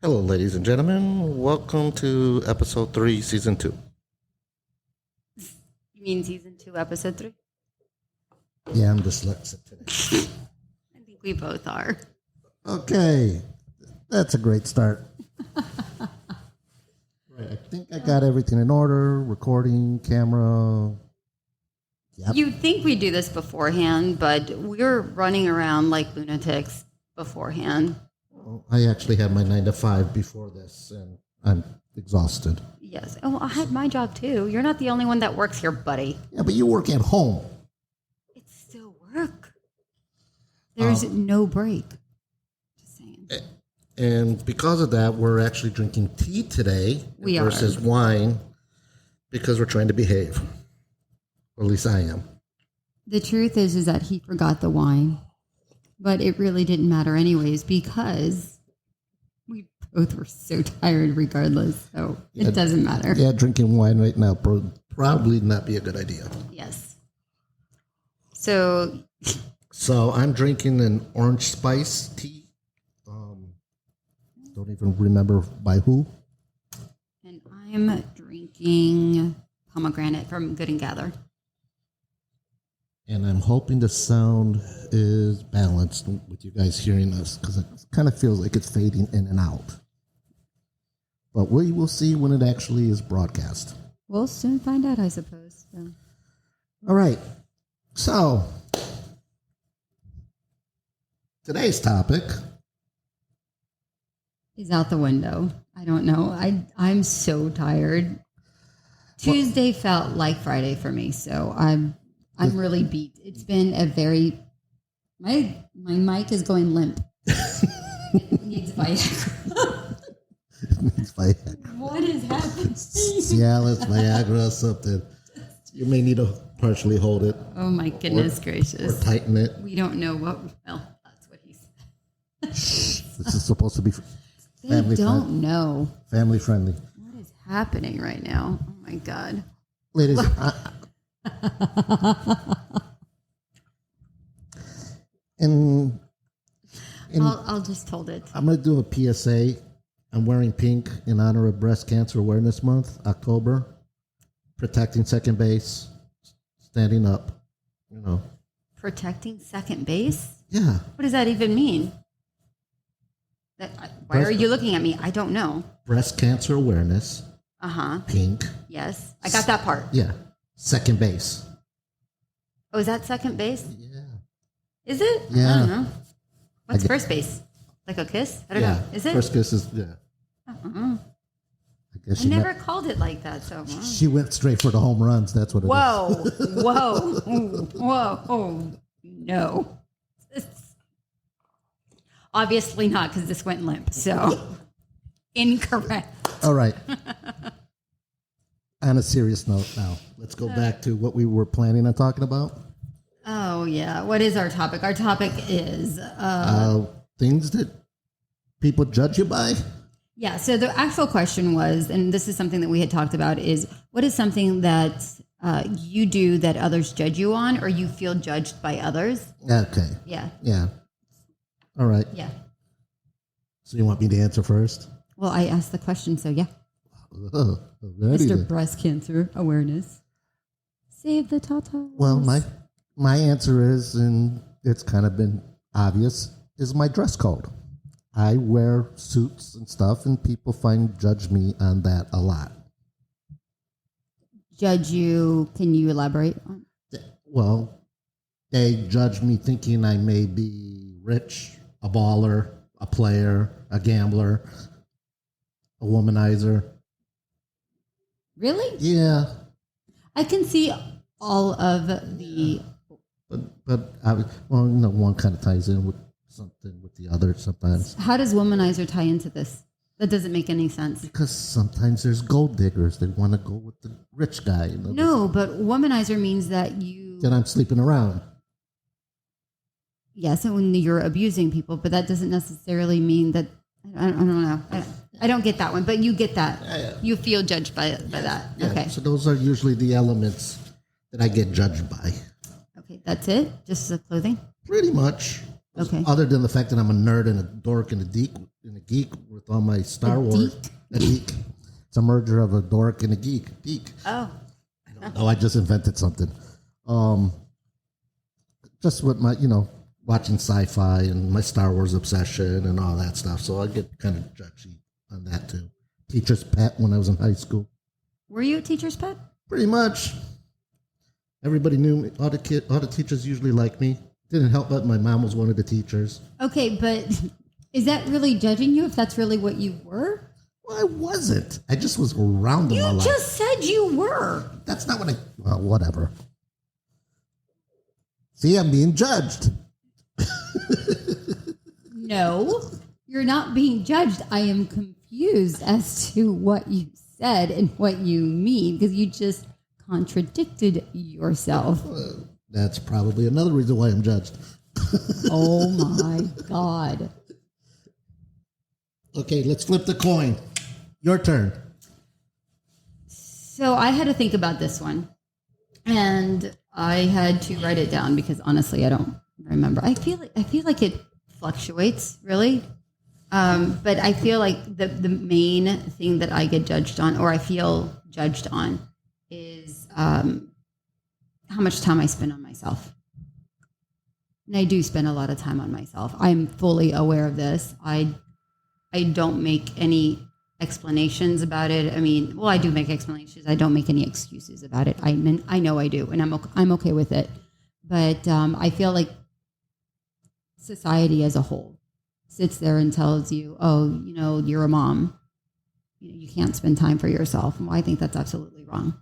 Hello, ladies and gentlemen. Welcome to episode 3, season 2. You mean season 2, episode 3? Yeah, I'm dyslexic today. I think we both are. Okay, that's a great start. Right, I think I got everything in order. Recording, camera. Yep. You'd think we do this beforehand, but we're running around like lunatics beforehand. I actually had my 9 to 5 before this, and I'm exhausted. Yes. Oh, I had my job too. You're not the only one that works here, buddy. Yeah, but you work at home. It's still work. There's no break. Just saying. And because of that, we're actually drinking tea today We are. versus wine because we're trying to behave. Or at least I am. The truth is that he forgot the wine, but it really didn't matter anyways because we both were so tired regardless. So it doesn't matter. Yeah, drinking wine right now. Probably not be a good idea. Yes. So So I'm drinking an orange spice tea. Don't even remember by who. and I'm drinking pomegranate from Good and Gather. And I'm hoping the sound is balanced with you guys hearing us, because it kind of feels like it's fading in and out. But we will see when it actually is broadcast. We'll soon find out, I suppose. So. All right. So, today's topic. He's out the window. I don't know. I'm so tired. Tuesday felt like Friday for me, so I'm really beat. It's been a very my mic is going limp. It needs Viagra. It's Viagra. What is happening? Cialis, Viagra, something. You may need to partially hold it Oh my goodness or gracious! tighten it. We don't know what. Well, that's what he said. This is supposed to be They family don't know family friendly. what is happening right now. Oh my god! Ladies, and I'll just hold it. I'm going to do a PSA. I'm wearing pink in honor of Breast Cancer Awareness Month, October. Protecting second base, standing up, you know. Protecting second base. Yeah. What does that even mean? Why are you looking at me? I don't know. Breast Cancer Awareness, pink. Yes, I got that part. Yeah. Second base. Oh, is that second base? Yeah. Is it? Yeah. I don't know. What's first base? Like a kiss? I don't know. Is it? First kiss is, yeah. Uh-uh. I guess I she, never called it like that. So. she went straight for the home runs. That's what it is. Whoa! Whoa! Ooh, whoa! Oh no! Obviously not, because this went limp. So incorrect. All right. On a serious note now, let's go back to what we were planning on talking about. Oh yeah. What is our topic? Our topic is Things that people judge you by. yeah. So the actual question was, and this is something that we had talked about, is what is something that you do that others judge you on, or you feel judged by others? Okay. Yeah. Yeah. All right. Yeah. So you want me to answer first? Well, I asked the question, so yeah. Oh, already Mr. then. Breast Cancer Awareness. Save the Tata. Well, my answer is, and it's kind of been obvious, is my dress code. I wear suits and stuff, and people judge me on that a lot. Judge you. Can you elaborate? Well, they judge me thinking I may be rich, a baller, a player, a gambler, a womanizer. Really? Yeah, I can see all of the. but one kind of ties in with something with the other sometimes. How does womanizer tie into this? That doesn't make any sense. Because sometimes there's gold diggers. They want to go with the rich guy. You know? No, but womanizer means that you. Then I'm sleeping around. Yes, and when you're abusing people, but that doesn't necessarily mean that. I don't know. I don't get that one, but you get that. Yeah. You feel judged by that. Yeah. Okay. So those are usually the elements that I get judged by. Okay, that's it? Just the clothing? Pretty much. Okay. Other than the fact that I'm a nerd and a dork and a geek with all my Star Wars. Geek? A geek. It's a merger of a dork and a geek. Geek. Oh. Oh, I just invented something. Just with my, watching sci-fi and my Star Wars obsession and all that stuff. So I get kind of judgy on that too. Teacher's pet when I was in high school. Were you a teacher's pet? Pretty much. Everybody knew me. All the teachers usually liked me. Didn't help that my mom was one of the teachers. Okay, but is that really judging you if that's really what you were? Well, I wasn't. I just was around them a You lot. just said you were. That's not what well, whatever. See, I'm being judged. No, you're not being judged. I am confused as to what you said and what you mean because you just contradicted yourself. That's probably another reason why I'm judged. Oh my God. Okay, let's flip the coin. Your turn. So I had to think about this one and I had to write it down because honestly, I don't remember. I feel like it fluctuates really. But I feel like the main thing that I get judged on or I feel judged on is how much time I spend on myself. And I do spend a lot of time on myself. I'm fully aware of this. I don't make any explanations about it. I mean, well, I do make explanations. I don't make any excuses about it. I know I do, and I'm okay with it. But I feel like society as a whole sits there and tells you, oh, you're a mom. You can't spend time for yourself. Well, I think that's absolutely wrong.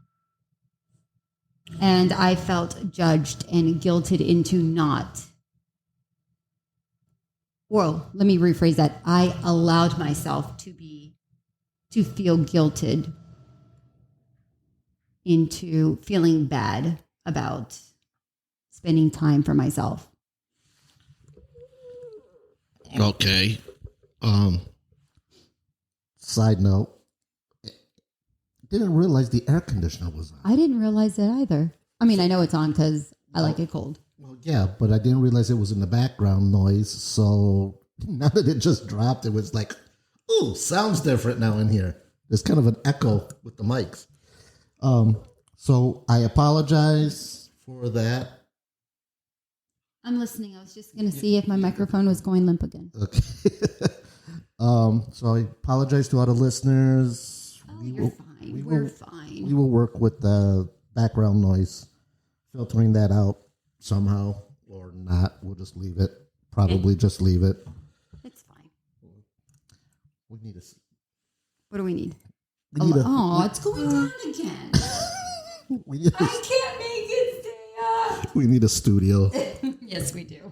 And I felt judged and guilted into not. Well, let me rephrase that. I allowed myself to feel guilted into feeling bad about spending time for myself. Okay. Side note. Didn't realize the air conditioner was on. I didn't realize that either. I mean, I know it's on because I like it cold. Well, yeah, but I didn't realize it was in the background noise. So now that it just dropped, it was like, ooh, sounds different now in here. There's kind of an echo with the mics. So I apologize for that. I'm listening. I was just going to see if my microphone was going limp again. Okay. So I apologize to all the listeners. Oh, you're fine. We're fine. We will work with the background noise, filtering that out somehow or not. We'll just leave it. Probably just leave it. It's fine. We need a. What do we need? It's going down again. We need I can't make it stay up. we need a studio. Yes, we do.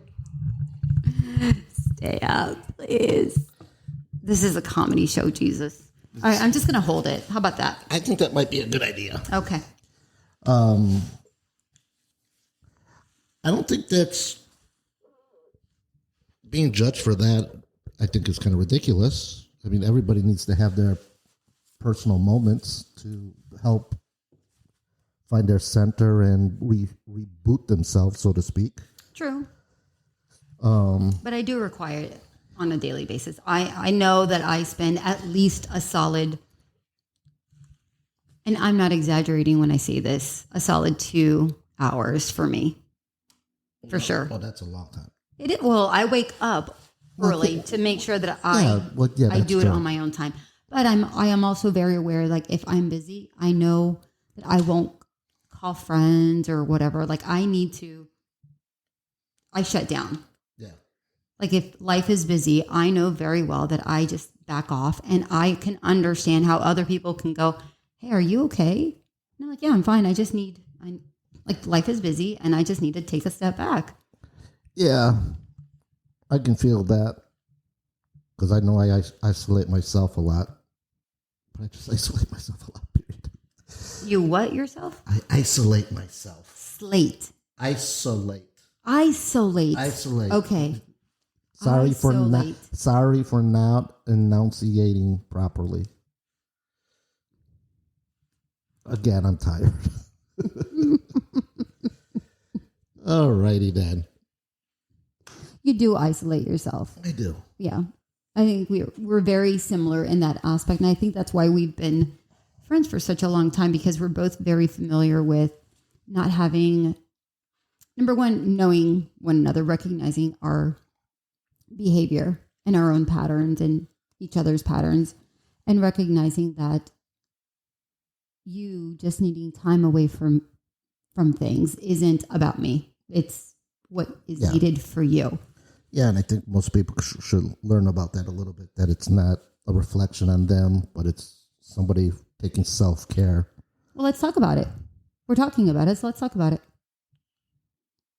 Stay up, please. This is a comedy show, Jesus. All right, I'm just going to hold it. How about that? I think that might be a good idea. Okay. I don't think that's being judged for that. I think is kind of ridiculous. I mean, everybody needs to have their personal moments to help find their center and reboot themselves, so to speak. True. But I do require it on a daily basis. I know that I spend at least a solid, and I'm not exaggerating when I say this, a solid 2 hours for me. For sure. Oh, that's a long time. Well, I wake up early to make sure that I do it on my own time. But I am also very aware, like if I'm busy, I know that I won't call friends or whatever. Like I shut down. Yeah. Like if life is busy, I know very well that I just back off and I can understand how other people can go, hey, are you okay? And I'm like, yeah, I'm fine. Like life is busy and I just need to take a step back. Yeah. I can feel that because I know I isolate myself a lot. But I just isolate myself a lot, period. You what yourself? I isolate myself. Slate. Isolate. Okay. Sorry for Isolate. not enunciating properly. Again, I'm tired. Alrighty then. You do isolate yourself. I do. Yeah. I think we're very similar in that aspect. And I think that's why we've been friends for such a long time, because we're both very familiar with not having, number one, knowing one another, recognizing our behavior and our own patterns and each other's patterns, and recognizing that you just needing time away from things isn't about me. It's what is needed for you. Yeah, and I think most people should learn about that a little bit, that it's not a reflection on them, but it's somebody taking self-care. Well, let's talk about it. We're talking about it, so let's talk about it.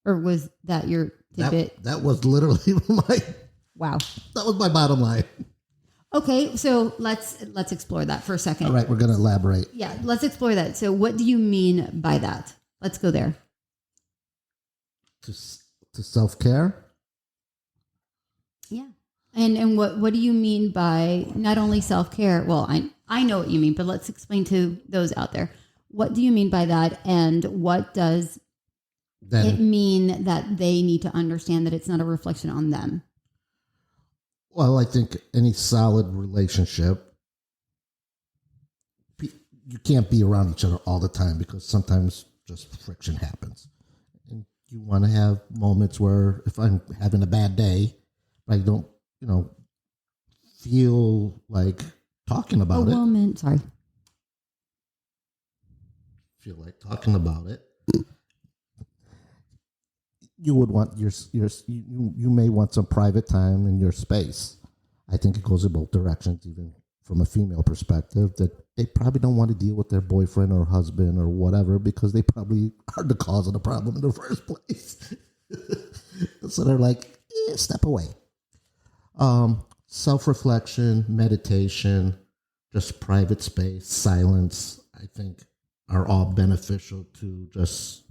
Or was that your tidbit? That was literally Wow. That was my bottom line. Okay, so let's explore that for a second. All right, we're going to elaborate. Yeah, let's explore that. So what do you mean by that? Let's go there. To self-care? Yeah. And what do you mean by not only self-care? Well, I know what you mean, but let's explain to those out there. What do you mean by that? And what does it mean that they need to understand that it's not a reflection on them? Well, I think any solid relationship, you can't be around each other all the time because sometimes just friction happens. And you want to have moments where if I'm having a bad day, I don't, feel like talking about it. Sorry. Feel like talking about it. You would want you may want some private time in your space. I think it goes in both directions, even from a female perspective, that they probably don't want to deal with their boyfriend or husband or whatever because they probably are the cause of the problem in the first place. So they're like, step away. Self-reflection, meditation, just private space, silence, I think are all beneficial to just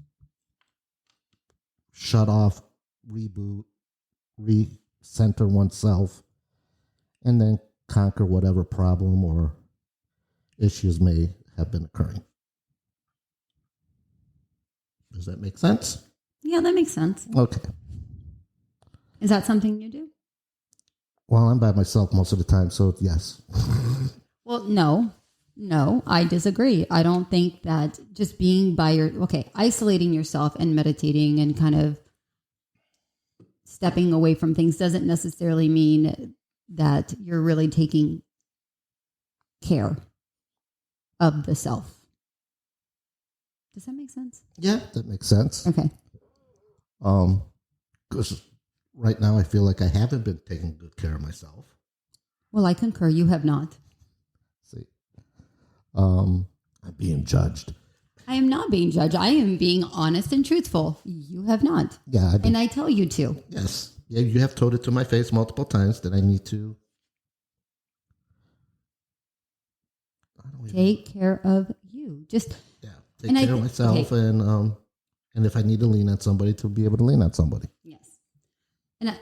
shut off, reboot, recenter oneself, and then conquer whatever problem or issues may have been occurring. Does that make sense? Yeah, that makes sense. Okay. Is that something you do? Well, I'm by myself most of the time, so yes. Well, no, I disagree. I don't think that just being by isolating yourself and meditating and kind of stepping away from things doesn't necessarily mean that you're really taking care of the self. Does that make sense? Yeah, that makes sense. Okay. Because right now I feel like I haven't been taking good care of myself. Well, I concur. You have not. See, I'm being judged. I am not being judged. I am being honest and truthful. You have not. Yeah, and I tell you to. Yes. Yeah, you have told it to my face multiple times that I need to take care of you. Just take care of myself, and if I need to lean on somebody, to be able to lean on somebody. Yes. And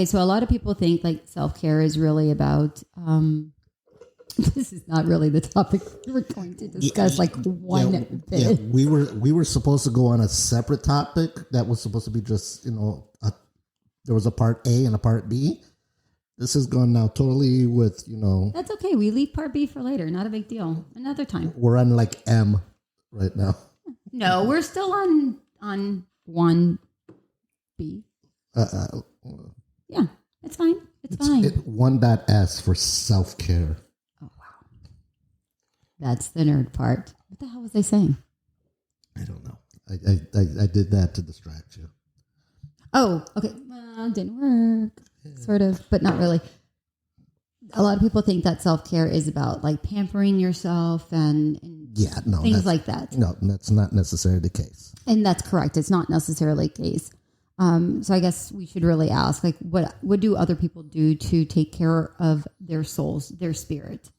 so a lot of people think like self-care is really about. This is not really the topic we're going to discuss. Bit. Yeah, we were supposed to go on a separate topic that was supposed to be just there was a part A and a part B. This is going now totally with That's okay. We leave part B for later. Not a big deal. Another time. We're on like M right now. No, we're still on 1B. Yeah, it's fine. It's fine. 1.S for self-care. Oh, wow. That's the nerd part. What the hell was I saying? I don't know. I did that to distract you. Oh, okay. Well, didn't work. Sort of, but not really. A lot of people think that self-care is about like pampering yourself and things like that. No, that's not necessarily the case. And that's correct. It's not necessarily the case. So I guess we should really ask, like, what do other people do to take care of their souls, their spirit?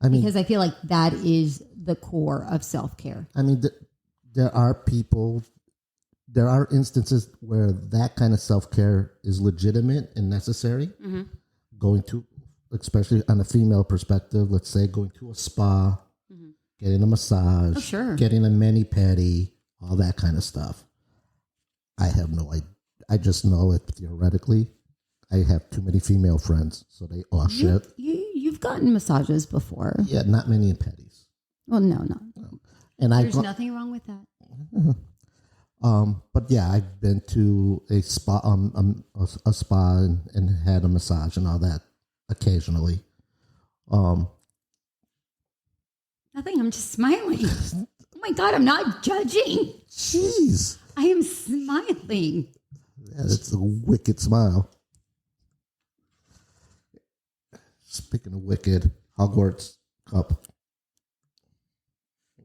Because I feel like that is the core of self-care. I mean, there are instances where that kind of self-care is legitimate and necessary. Mm-hmm. Going to, especially on a female perspective, let's say going to a spa, mm-hmm. getting a massage, getting a mani-pedi, all that kind of stuff. I have no idea. I just know it theoretically I have too many female friends, so they shit. You've gotten massages before. Yeah, not many in petties. Well, no. And There's nothing wrong with that. but yeah, I've been to a spa, a spa, and had a massage and all that occasionally. Nothing. I'm just smiling. Oh my God, I'm not judging. Jeez, I am smiling. yeah, that's a wicked smile. Speaking of wicked, Hogwarts cup.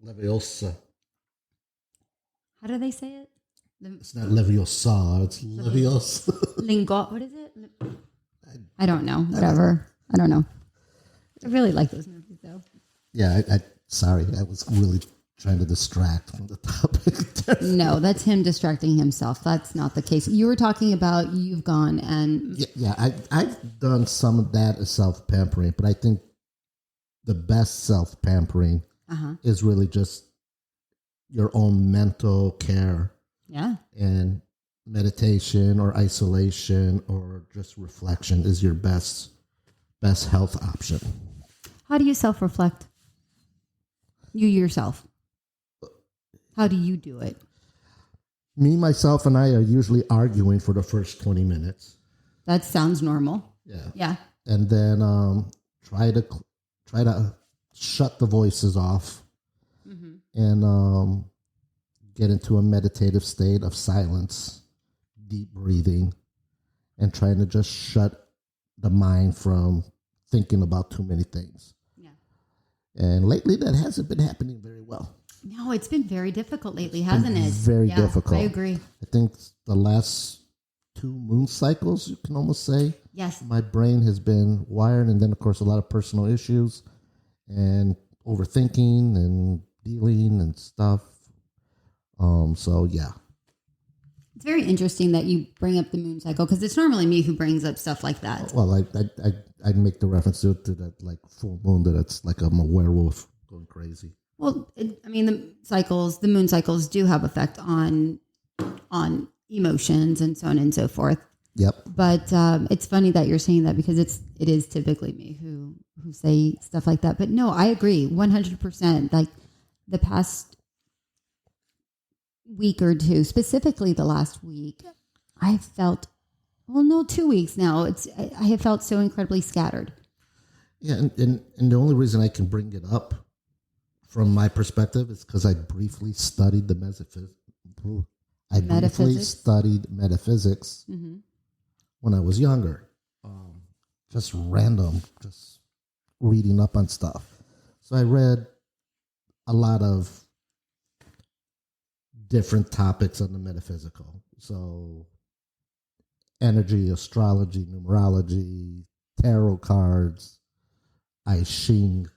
Leviosa. How do they say it? It's not Leviosa, it's Leviosa. Lingot. What is it? I don't know. Whatever. I don't know. I really like those movies, though. Yeah, sorry, I was really trying to distract from the topic. No, that's him distracting himself. That's not the case. You were talking about you've gone and I've done some of that as self-pampering, but I think the best self-pampering is really just your own mental care. Yeah. And meditation or isolation or just reflection is your best health option. How do you self-reflect? You yourself. How do you do it? Me, myself, and I are usually arguing for the first 20 minutes. That sounds normal. Yeah. Yeah. And then try to shut the voices off and get into a meditative state of silence, deep breathing, and trying to just shut the mind from thinking about too many things. Yeah. And lately that hasn't been happening very well. No, it's been very difficult lately, hasn't it? Very difficult. I agree. I think the last 2 moon cycles, you can almost say. Yes. My brain has been wired, and then, of course, a lot of personal issues and overthinking and dealing and stuff. So, yeah. It's very interesting that you bring up the moon cycle because it's normally me who brings up stuff like that. Well, I make the reference to that, like, full moon, that it's like I'm a werewolf going crazy. Well, the moon cycles do have effect on emotions and so on and so forth. Yep. But it's funny that you're saying that because it is typically me who say stuff like that. But no, I agree 100%. Like the past week or two, specifically the last week, I felt 2 weeks now. I have felt so incredibly scattered. Yeah, and the only reason I can bring it up from my perspective is because I briefly studied the briefly studied metaphysics when I was younger. Just random, just reading up on stuff. So I read a lot of different topics on the metaphysical. So energy, astrology, numerology, tarot cards, I Ching,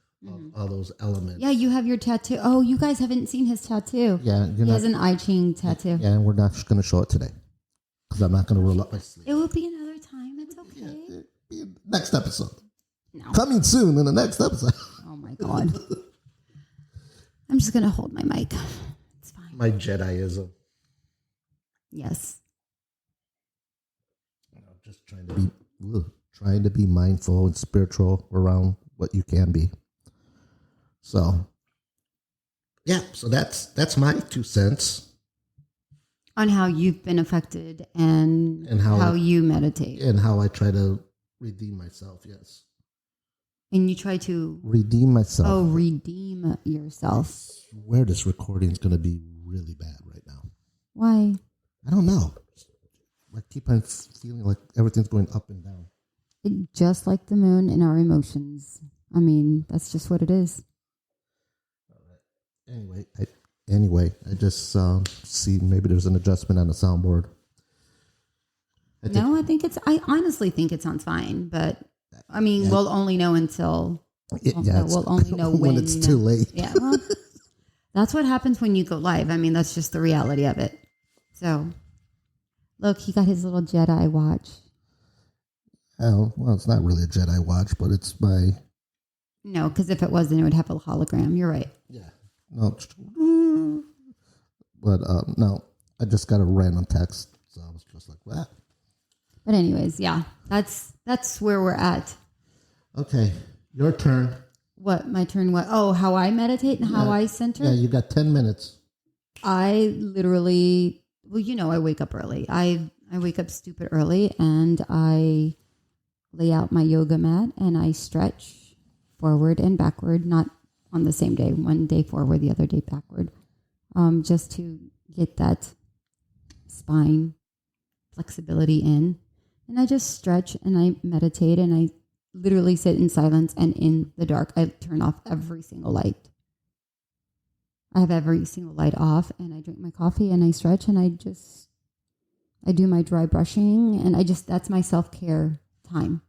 all those elements. Yeah, you have your tattoo. Oh, you guys haven't seen his tattoo. Yeah, he has an I Ching tattoo. Yeah, and we're not going to show it today because I'm not going to roll up my sleeve. It will be another time. It's okay. Yeah, next episode. No. Coming soon in the next episode. Oh my God. I'm just going to hold my mic. It's fine. My Jediism. Yes. Just trying to be mindful and spiritual around what you can be. So, yeah. So that's my 2 cents On how you've been affected and how you meditate. and how I try to redeem myself. Yes, And you try to redeem myself. redeem yourself. I swear this recording is going to be really bad right now. Why? I don't know. I keep on feeling like everything's going up and down. Just like the moon and our emotions. I mean, that's just what it is. Anyway, I just see maybe there's an adjustment on the soundboard. I honestly think it sounds fine, but I mean, we'll only know until we'll only know when it's too late. Yeah, well, that's what happens when you go live. I mean, that's just the reality of it. So, look, he got his little Jedi watch. Oh, well, it's not really a Jedi watch, but it's my... No, because if it was, then it would have a hologram. You're right. Yeah. No. But, no, I just got a random text, so I was just like, what? But anyways, yeah, that's where we're at. Okay, your turn. What my turn? What? Oh, how I meditate and how I center. Yeah, you got 10 minutes. I literally, well, I wake up early. I wake up stupid early, and I lay out my yoga mat and I stretch forward and backward, not on the same day. One day forward, the other day backward, just to get that spine flexibility in. And I just stretch and I meditate and I literally sit in silence and in the dark. I turn off every single light. I have every single light off and I drink my coffee and I stretch and I do my dry brushing and that's my self-care time.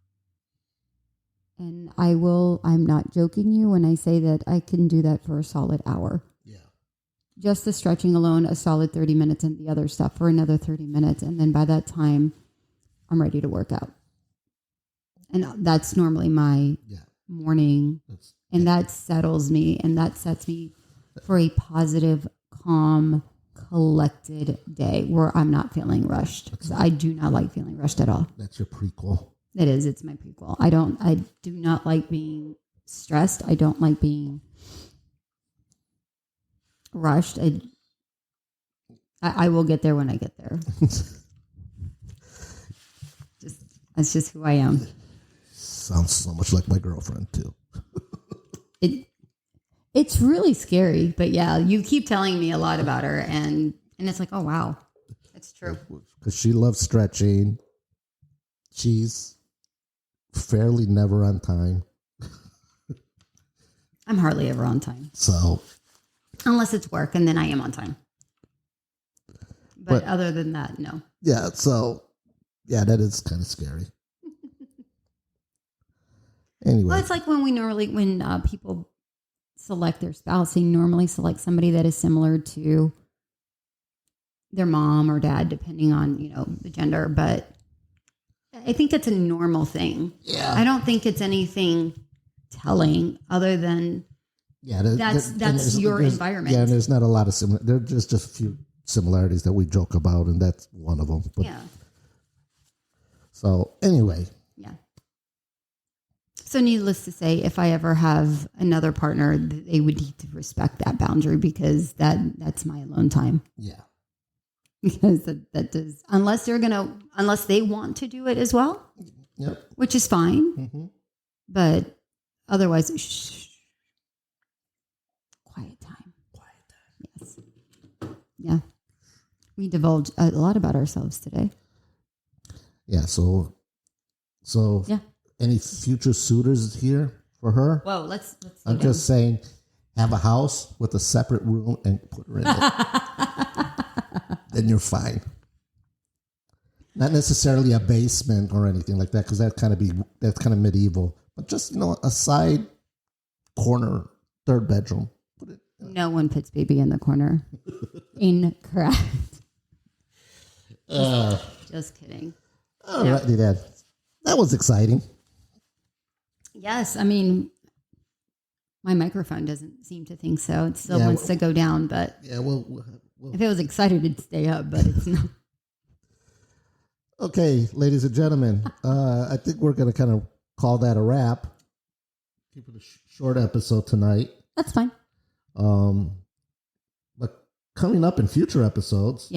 And I'm not joking you when I say that I can do that for a solid hour. Yeah. Just the stretching alone, a solid 30 minutes and the other stuff for another 30 minutes. And then by that time, I'm ready to work out. And that's normally my morning. And that settles me and that sets me for a positive, calm, collected day where I'm not feeling rushed. Because I do not like feeling rushed at all. That's your prequel. It is. It's my prequel. I do not like being stressed. I don't like being rushed. I will get there when I get there. That's just who I am. Sounds so much like my girlfriend too. It's really scary, but yeah, you keep telling me a lot about her, and it's like, oh wow, it's true. Because she loves stretching. She's fairly never on time. I'm hardly ever on time. So, unless it's work, and then I am on time. But other than that, no. Yeah. So, yeah, that is kind of scary. Anyway, well, it's like when people select their spouse, they normally select somebody that is similar to their mom or dad, depending on, the gender. But I think it's a normal thing. Yeah. I don't think it's anything telling other than that's your environment. Yeah, and there's not a lot of there's just a few similarities that we joke about, and that's one of them. But, yeah. So anyway. Yeah. So needless to say, if I ever have another partner, they would need to respect that boundary because that's my alone time. Yeah. Because that does, unless they want to do it as well. Yep. Which is fine. Mm-hmm. But otherwise, quiet time. Yes. Yeah. We divulge a lot about ourselves today. Yeah. So yeah. Any future suitors here for her? Whoa, let's I'm just saying, have a house with a separate room and put her in it. Then you're fine. Not necessarily a basement or anything like that, because that's kind of medieval. But just a side corner, third bedroom. Put it. No one puts baby in the corner. Incorrect. Just kidding. All righty then. That was exciting. Yes, I mean, my microphone doesn't seem to think so. It still wants to go down, but if it was excited, it'd stay up, but it's not. Okay, ladies and gentlemen, I think we're going to kind of call that a wrap. Keep it a short episode tonight. That's fine. But coming up in future episodes,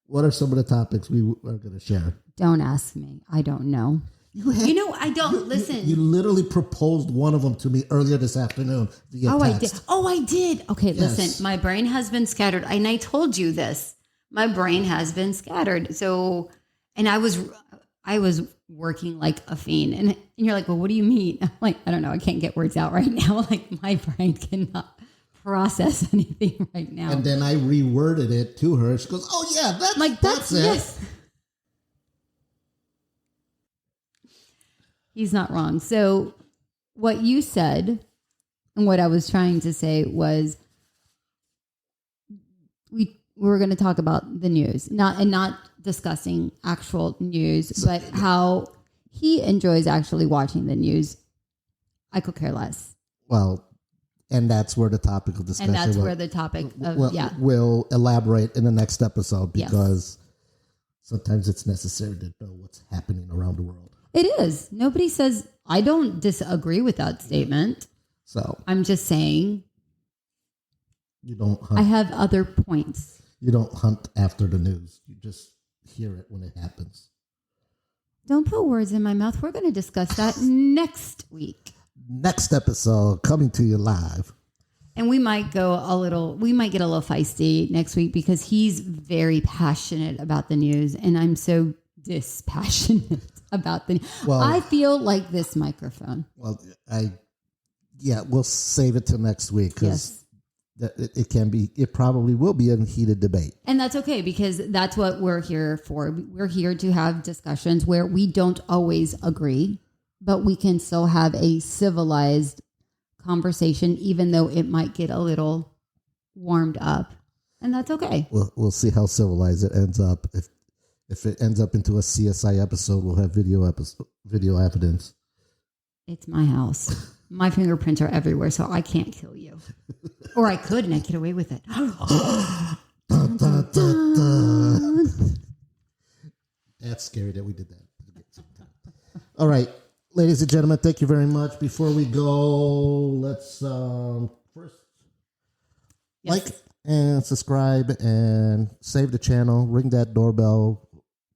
what are some of the topics we are going to share? Don't ask me. I don't know. I don't listen. You literally proposed one of them to me earlier this afternoon via text. I did. Okay, yes. Listen, my brain has been scattered. And I told you this. My brain has been scattered. So, and I was working like a fiend. And you're like, well, what do you mean? I'm like, I don't know. I can't get words out right now. Like my brain cannot process anything right now. And then I reworded it to her. She goes, oh yeah, that's it. Yes. He's not wrong. So what you said and what I was trying to say was we were going to talk about the news, not discussing actual news, but how he enjoys actually watching the news. I could care less. Well, and that's where the topic of discussion. And that's where the topic of we'll elaborate in the next episode because sometimes it's necessary to know what's happening around the world. It is. Nobody says, I don't disagree with that statement. So I'm just saying you don't I hunt. have other points. You don't hunt after the news. You just hear it when it happens. Don't put words in my mouth. We're going to discuss that next week. Next episode coming to you live. And we might get a little feisty next week because he's very passionate about the news and I'm so dispassionate about the Well- I feel like this microphone. Well, we'll save it till next week because it probably will be a heated debate. And that's okay because that's what we're here for. We're here to have discussions where we don't always agree, but we can still have a civilized conversation, even though it might get a little warmed up. And that's okay. We'll see how civilized it ends up. If it ends up into a CSI episode, we'll have video evidence. It's my house. My fingerprints are everywhere, so I can't kill you. Or I could and I'd get away with it. Dun, dun, dun, dun. That's scary that we did that. All right, ladies and gentlemen, thank you very much. Before we go, let's first Yes. like and subscribe and save the channel. Ring that doorbell.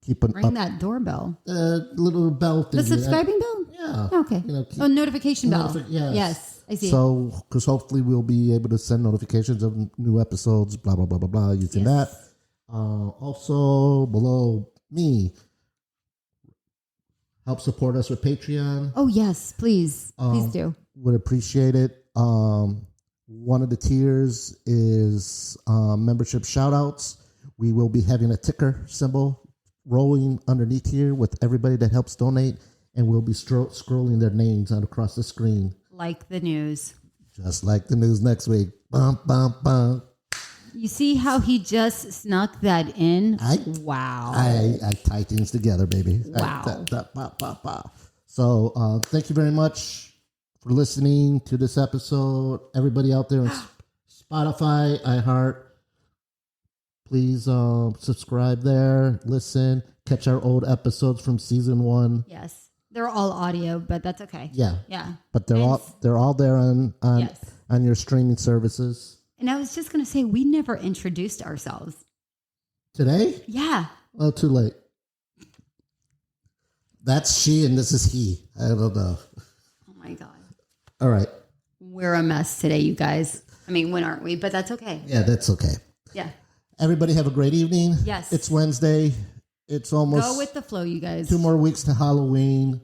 Keep an Ring that doorbell. little bell thing. The subscribing bell? Yeah. Okay. Keep- Notification bell. yes. Yes, I see. So, because hopefully we'll be able to send notifications of new episodes, blah, blah, blah, blah, blah, using Yes. that. Also, below me, help support us with Patreon. Oh, yes, please. Please do. Would appreciate it. One of the tiers is membership shoutouts. We will be having a ticker symbol rolling underneath here with everybody that helps donate, and we'll be scrolling their names out across the screen. Like the news. Just like the news next week. Bum, bum, bum. You see how he just snuck that in? Wow. I tie things together, baby. Wow. So thank you very much for listening to this episode. Everybody out there on Spotify, iHeart, please subscribe there, listen, catch our old episodes from season 1. Yes. They're all audio, but that's okay. Yeah. Yeah. But they're all there on Yes. on your streaming services. And I was just going to say, we never introduced ourselves. Today? Yeah. Oh, too late. That's she and this is he. I don't know. Oh, my God. All right. We're a mess today, you guys. I mean, when aren't we? But that's okay. Yeah, that's okay. Yeah. Everybody have a great evening. Yes. It's Wednesday. It's almost Go with the flow, you guys. 2 more weeks to Halloween.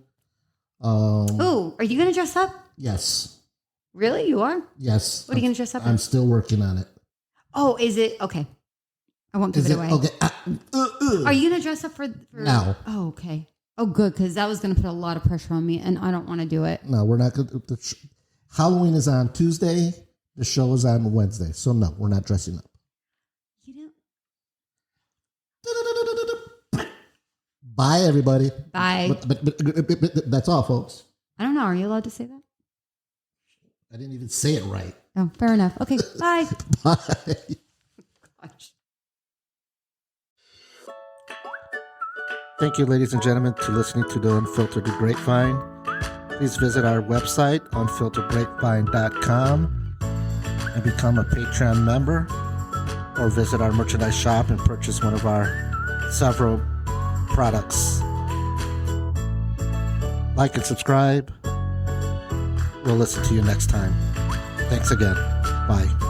Oh, are you going to dress up? Yes. Really? You are? Yes. What are you going to dress up I'm in? still working on it. Oh, is it? Okay. I won't give Is it it away. okay? Are you going to dress up for No. Oh, okay. Oh, good, because that was going to put a lot of pressure on me, and I don't want to do it. No, we're not going to. Halloween is on Tuesday. The show is on Wednesday. So, no, we're not dressing up. You know? Bye, everybody. Bye. But that's all, folks. I don't know. Are you allowed to say that? I didn't even say it right. Oh, fair enough. Okay, bye. Bye. Gosh. Thank you, ladies and gentlemen, to listening to the Unfiltered Grapevine. Please visit our website, unfilteredgrapevine.com, and become a Patreon member, or visit our merchandise shop and purchase one of our several products. Like and subscribe. We'll listen to you next time. Thanks again. Bye.